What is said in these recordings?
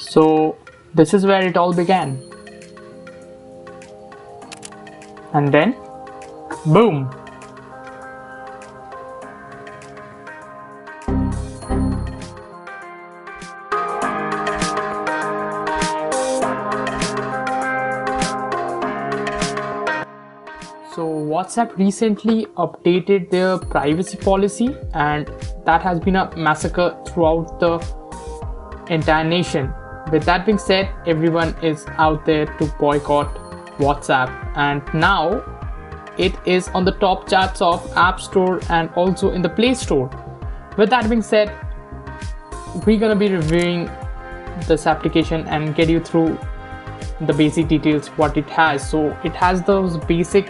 So this is where it all began. And then, boom! So WhatsApp recently updated their privacy policy, and that has been a massacre throughout the entire nation. With that being said, everyone is out there to boycott WhatsApp, and now it is on the top charts of App Store and also in the Play Store. With that being said, we're gonna be reviewing this application and get you through the basic details what it has. So it has those basic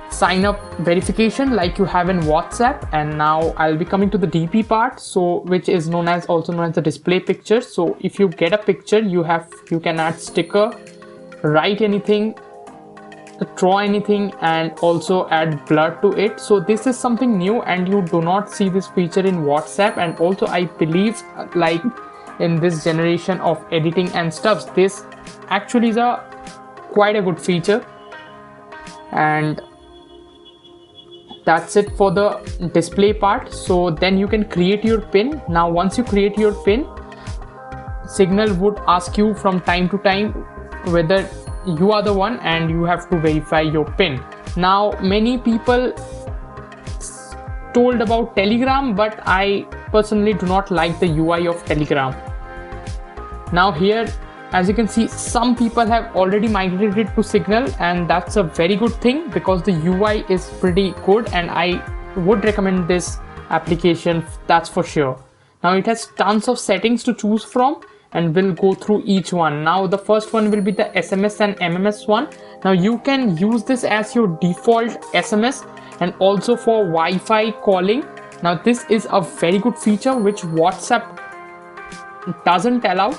sign up verification like you have in WhatsApp, and now I'll be coming to the DP part, so which is also known as the display picture. So if you get a picture, you can add sticker, write anything, draw anything, and also add blur to it. So this is something new, and you do not see this feature in WhatsApp. And also I believe like in this generation of editing and stuff, this actually is quite a good feature. And that's it for the display part. So then you can create your pin. Now once you create your pin, Signal would ask you from time to time whether you are the one, and you have to verify your pin. Now many people told about Telegram, but I personally do not like the UI of Telegram. Now here, as you can see, some people have already migrated to Signal, and that's a very good thing because the UI is pretty good, and I would recommend this application, that's for sure. Now it has tons of settings to choose from, and we'll go through each one. Now the first one will be the SMS and MMS one. Now you can use this as your default SMS and also for Wi-Fi calling. Now this is a very good feature which WhatsApp doesn't allow,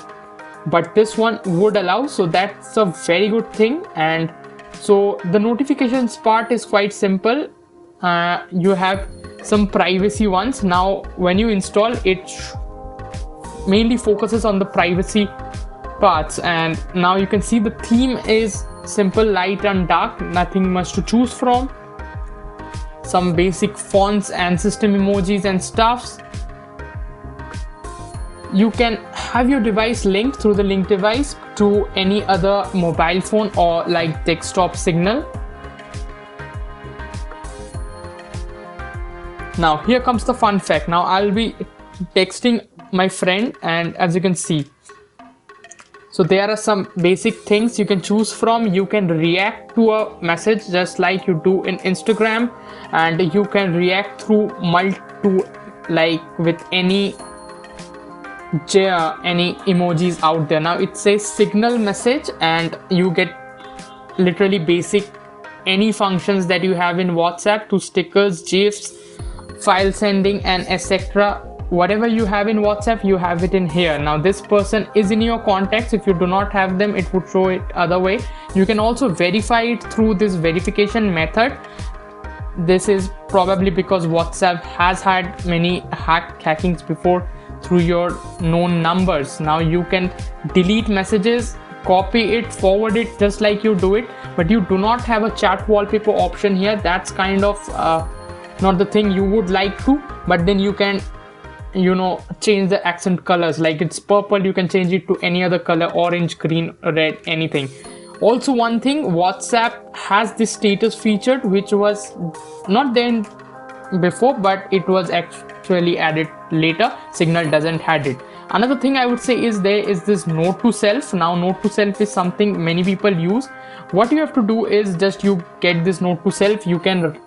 but this one would allow, so that's a very good thing. And so the notifications part is quite simple. You have some privacy ones. Now when you install it, mainly focuses on the privacy parts, and now you can see the theme is simple, light and dark, nothing much to choose from. Some basic fonts and system emojis and stuffs. You can have your device linked through the link device to any other mobile phone or like desktop Signal. Now here comes the fun fact. Now I'll be texting my friend, and as you can see, so there are some basic things you can choose from. You can react to a message just like you do in Instagram, and you can react through like with any emojis out there. Now it says Signal message, and you get literally basic any functions that you have in WhatsApp, to stickers, GIFs, file sending, and etc. Whatever you have in WhatsApp, you have it in here. Now this person is in your contacts. If you do not have them, it would show it other way. You can also verify it through this verification method. This is probably because WhatsApp has had many hackings before through your known numbers. Now you can delete messages, copy it, forward it just like you do it, but you do not have a chat wallpaper option here. That's kind of not the thing you would like to, but then you can change the accent colors. Like it's purple, you can change it to any other color, orange, green, red, anything. Also one thing, WhatsApp has this status feature which was not there before, but it was actually added later. Signal doesn't had it. Another thing I would say is there is this note to self. Now note to self is something many people use. What you have to do is just you get this note to self, you can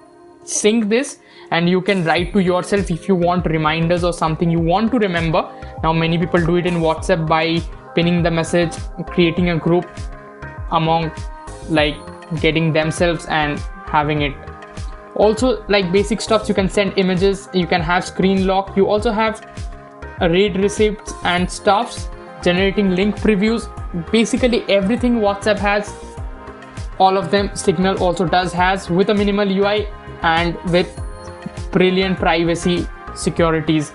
sync this, and you can write to yourself if you want reminders or something you want to remember. Now many people do it in WhatsApp by pinning the message, creating a group among like getting themselves and having it. Also like basic stuff, you can send images, you can have screen lock, you also have read receipts and stuffs, generating link previews. Basically everything WhatsApp has, all of them Signal also has, with a minimal UI and with brilliant privacy securities.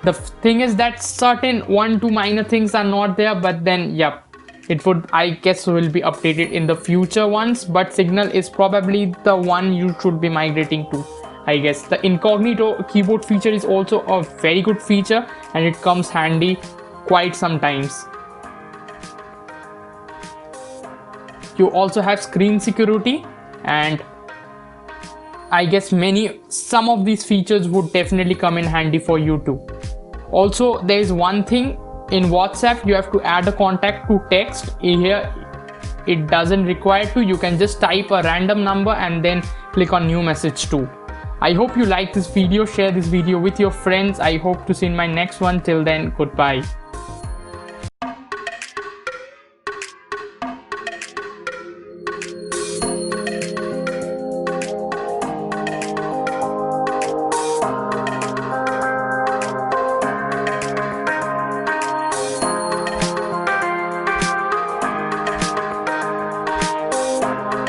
The thing is that certain 1-2 minor things are not there, but then yep, it would, I guess, will be updated in the future ones. But Signal is probably the one you should be migrating to, I guess. The incognito keyboard feature is also a very good feature, and it comes handy quite sometimes. You also have screen security, and I guess some of these features would definitely come in handy for you too. Also, there is one thing in WhatsApp, you have to add a contact to text. Here it doesn't require to. You can just type a random number and then click on new message too. I hope you like this video. Share this video with your friends. I hope to see you in my next one. Till then, goodbye.